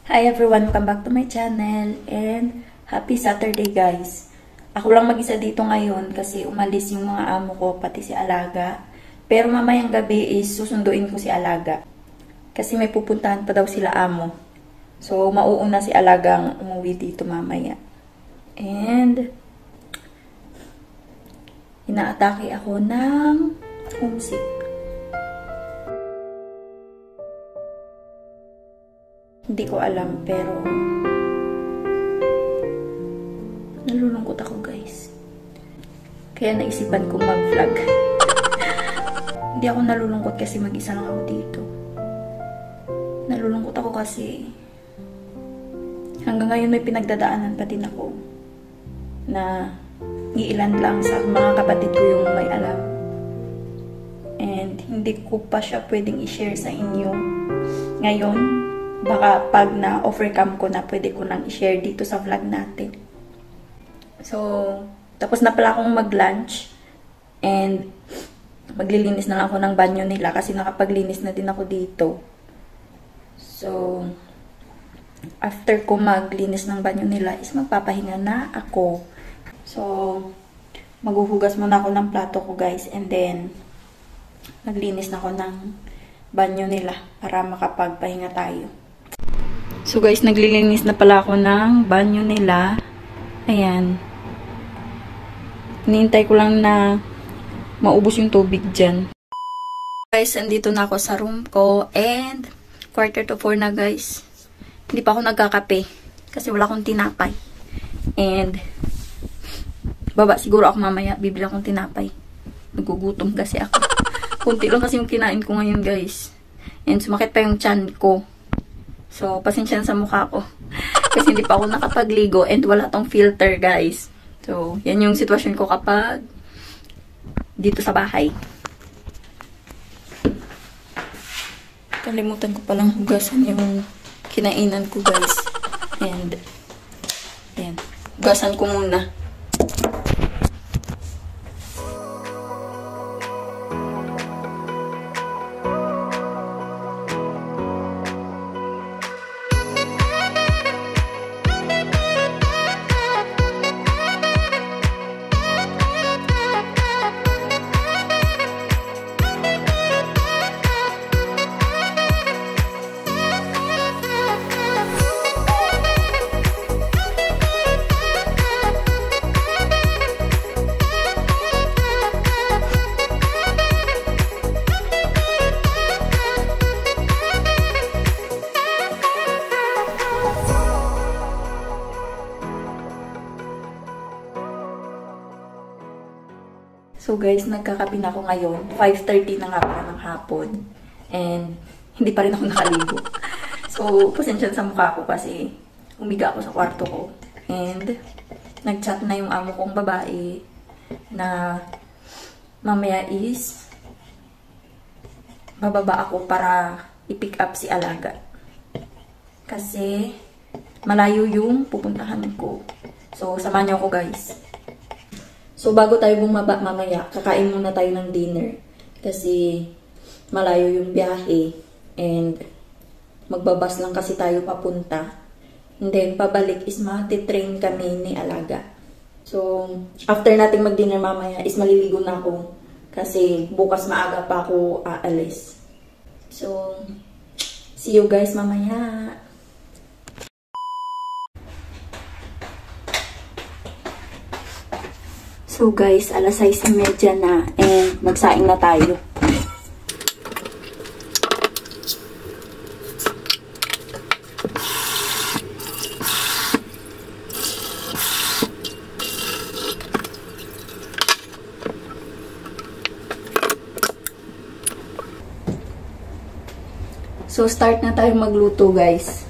Hi everyone, welcome back to my channel and happy Saturday guys. Ako lang mag-isa dito ngayon kasi umalis yung mga amo ko pati si Alaga. Pero mamayang gabi is susunduin ko si Alaga. Kasi may pupuntahan pa daw sila amo. So mauuna si Alagang umuwi dito mamaya. And inaatake ako ng homesick. Hindi ko alam, pero nalulungkot ako, guys. Kaya naisipan kong mag-vlog. Hindi ako nalulungkot kasi mag-isa lang ako dito. Nalulungkot ako kasi hanggang ngayon may pinagdadaanan pa din ako na iilan lang sa mga kapatid ko yung may alam. And hindi ko pa siya pwedeng i-share sa inyo ngayon. Baka pag na-overcome ko na, pwede ko nang i-share dito sa vlog natin. So, tapos na pala akong mag-lunch. And, maglilinis na lang ako ng banyo nila kasi nakapaglinis na din ako dito. So, after ko maglinis ng banyo nila, is magpapahinga na ako. So, maghuhugas muna ako ng plato ko guys. And then, maglinis na ako ng banyo nila para makapagpahinga tayo. So guys, naglilinis na pala ako ng banyo nila. Ayan. Hinihintay ko lang na maubos yung tubig dyan. Guys, andito na ako sa room ko. And 3:45 na guys. Hindi pa ako nagkakape. Kasi wala akong tinapay. And baba siguro ako mamaya. Bibili akong tinapay. Nagugutom kasi ako. Kunti lang kasi yung kinain ko ngayon guys. And sumakit pa yung tiyan ko. So, pasensya sa mukha ko. Kasi hindi pa ako nakapagligo and wala tong filter, guys. So, yan yung sitwasyon ko kapag dito sa bahay. Kalimutan ko palang hugasan yung kinainan ko, guys. And, yan. Hugasan ko muna. So guys, nagkakape na ako ngayon. 5:30 na nga pala ng hapon. And hindi pa rin ako nakaligo. So, pasensya sa mukha ko kasi umiga ako sa kwarto ko. And nag-chat na yung amo kong babae na mamaya is bababa ako para i-pick up si Alaga. Kasi malayo yung pupuntahan ko. So, samahan niyo ako guys. So, bago tayo bumaba mamaya, kakain muna tayo ng dinner. Kasi, malayo yung biyahe. And, magbabas lang kasi tayo papunta. And then, pabalik is mati-train kami ni Alaga. So, after nating mag-dinner mamaya, is maliligo na ako. Kasi, bukas maaga pa ako aalis. So, see you guys mamaya. So guys, alas 6:30 na and magsaing na tayo. So start na tayo magluto guys.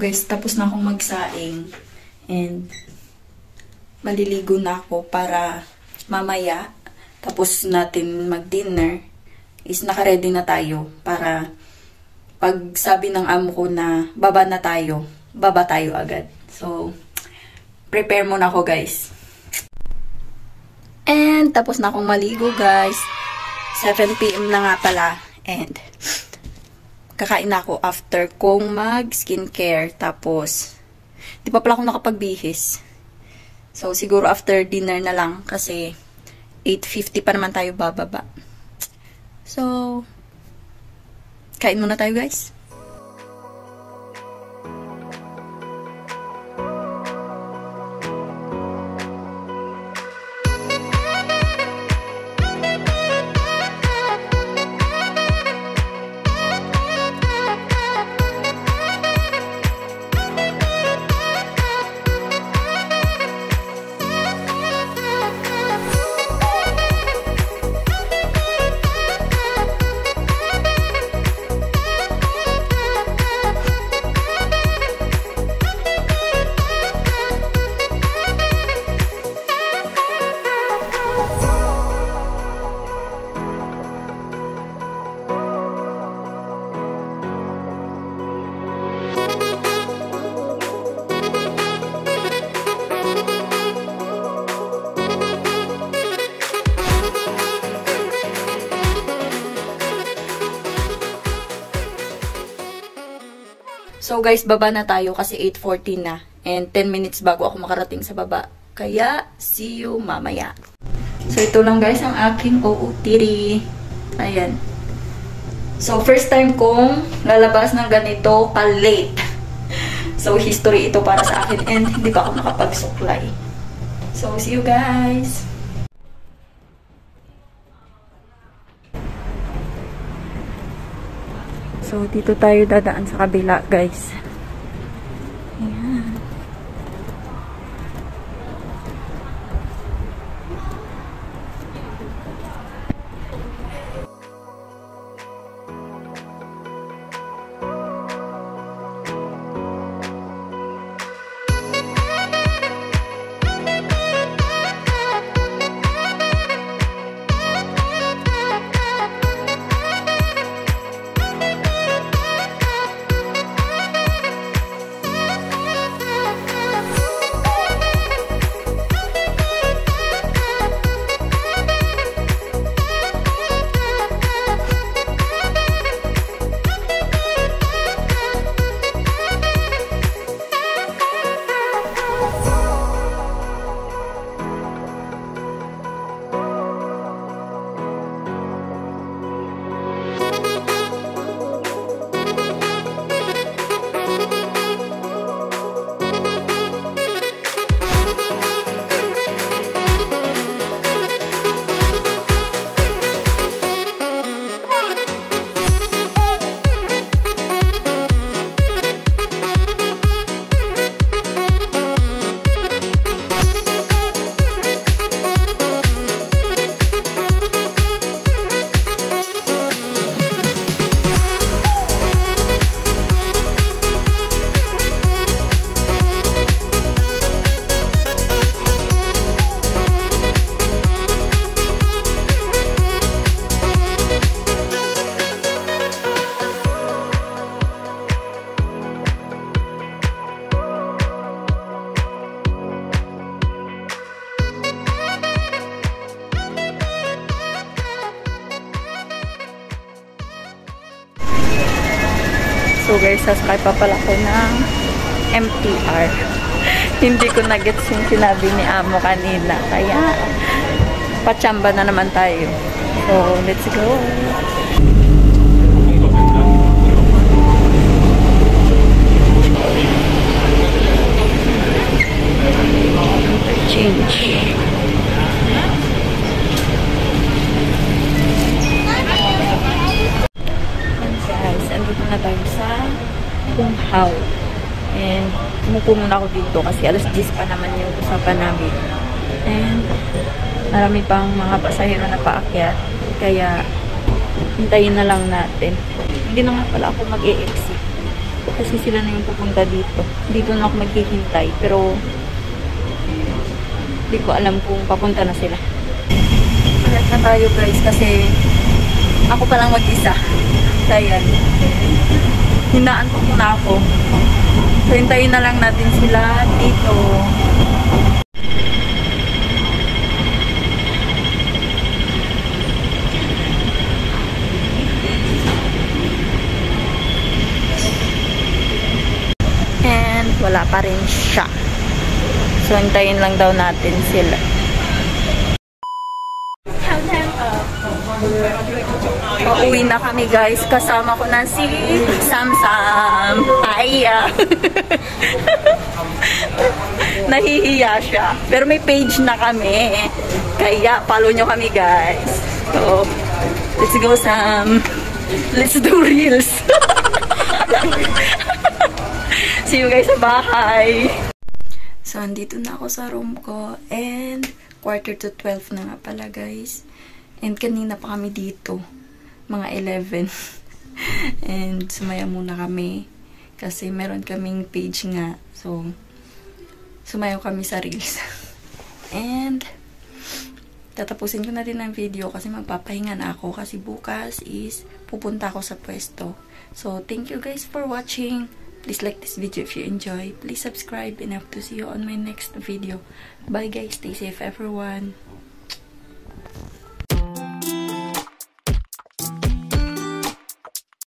guys, tapos na akong magsaing. And maliligo na ako para mamaya, tapos natin mag-dinner, is naka-ready na tayo para pag sabi ng amo ko na baba na tayo, baba tayo agad. So, prepare muna ako guys. And tapos na akong maligo guys. 7 PM na nga pala. And kakain na ako after kong mag-skincare. Tapos, di pa pala ako nakapagbihis. So, siguro after dinner na lang kasi 8:50 pa naman tayo bababa. So, kain muna tayo guys. So guys, baba na tayo kasi 8:40 na. And 10 minutes bago ako makarating sa baba. Kaya, see you mamaya. So ito lang guys ang aking OOTD. Ayan. So first time kong lalabas ng ganito ka-late. So history ito para sa akin and hindi pa ako nakapagsuklay. So see you guys! So, dito tayo dadaan sa kabila, guys. Ayan. So guys, sasakay pa pala ko ng MTR. Hindi ko na-gets yung sinabi ni Amo kanina. Kaya, pachamba na naman tayo. So, let's go! Change. Andito na tayo sa Kunghaw. And umupo muna ako dito kasi alas 10 pa naman yung usapan namin. And marami pang mga pasahero na paakyat. Kaya hintayin na lang natin. Hindi na nga pala ako mag-e-exit. Kasi sila na yung pupunta dito. Dito na ako maghihintay. Pero, hindi ko alam kung papunta na sila. Ulit na tayo guys kasi ako palang mag-isa. Kaya, hinaantok na ako. So, hintayin na lang natin sila dito. And, wala pa rin siya. So, hintayin lang daw natin sila. Pauwi na kami guys. Kasama ko na si Samsam. Ay, nahihiya siya. Pero may page na kami. Kaya follow nyo kami guys. So, let's go Sam. Let's do reels. See you guys sa bahay. So, andito na ako sa room ko. And, 11:45 na nga pala guys. And kanina pa kami dito. Mga 11. And sumaya muna kami. Kasi meron kaming page nga. So, sumayaw kami sa reels. And, tatapusin ko na din ang video kasi magpapahinga na ako. Kasi bukas is pupunta ako sa pwesto. So, thank you guys for watching. Please like this video if you enjoy. Please subscribe and I hope to see you on my next video. Bye guys. Stay safe everyone.